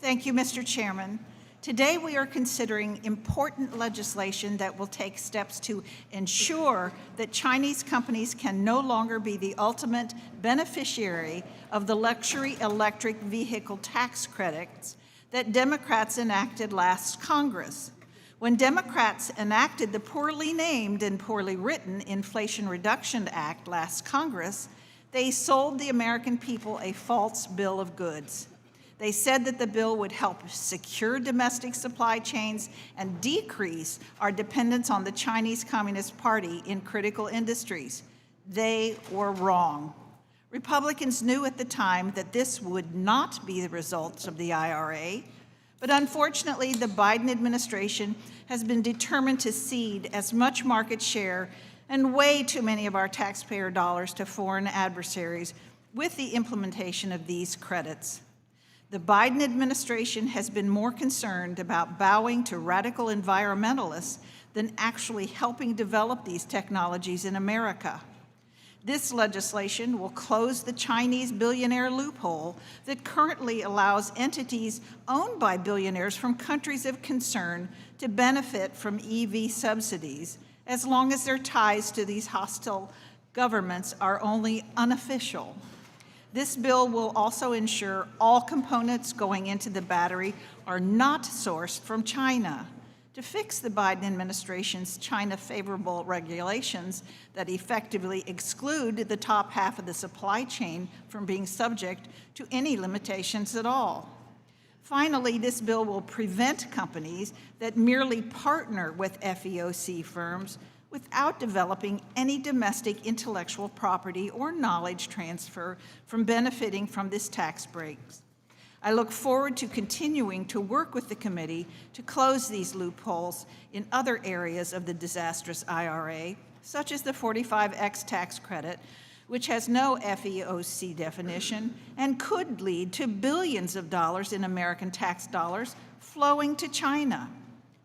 Thank you, Mr. Chairman. Today we are considering important legislation that will take steps to ensure that Chinese companies can no longer be the ultimate beneficiary of the luxury electric vehicle tax credits that Democrats enacted last Congress. When Democrats enacted the poorly named and poorly written Inflation Reduction Act last Congress, they sold the American people a false bill of goods. They said that the bill would help secure domestic supply chains and decrease our dependence on the Chinese Communist Party in critical industries. They were wrong. Republicans knew at the time that this would not be the results of the IRA, but unfortunately, the Biden administration has been determined to cede as much market share and way too many of our taxpayer dollars to foreign adversaries with the implementation of these credits. The Biden administration has been more concerned about bowing to radical environmentalists than actually helping develop these technologies in America. This legislation will close the Chinese billionaire loophole that currently allows entities owned by billionaires from countries of concern to benefit from EV subsidies, as long as their ties to these hostile governments are only unofficial. This bill will also ensure all components going into the battery are not sourced from China. To fix the Biden administration's China-favorable regulations that effectively exclude the top half of the supply chain from being subject to any limitations at all. Finally, this bill will prevent companies that merely partner with FEOC firms without developing any domestic intellectual property or knowledge transfer from benefiting from this tax break. I look forward to continuing to work with the committee to close these loopholes in other areas of the disastrous IRA, such as the 45X tax credit, which has no FEOC definition and could lead to billions of dollars in American tax dollars flowing to China.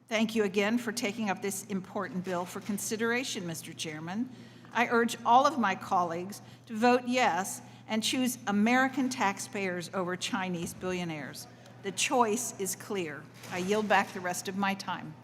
Thank you again for taking up this important bill for consideration, Mr. Chairman. I urge all of my colleagues to vote yes and choose American taxpayers over Chinese billionaires. The choice is clear. I yield back the rest of my time.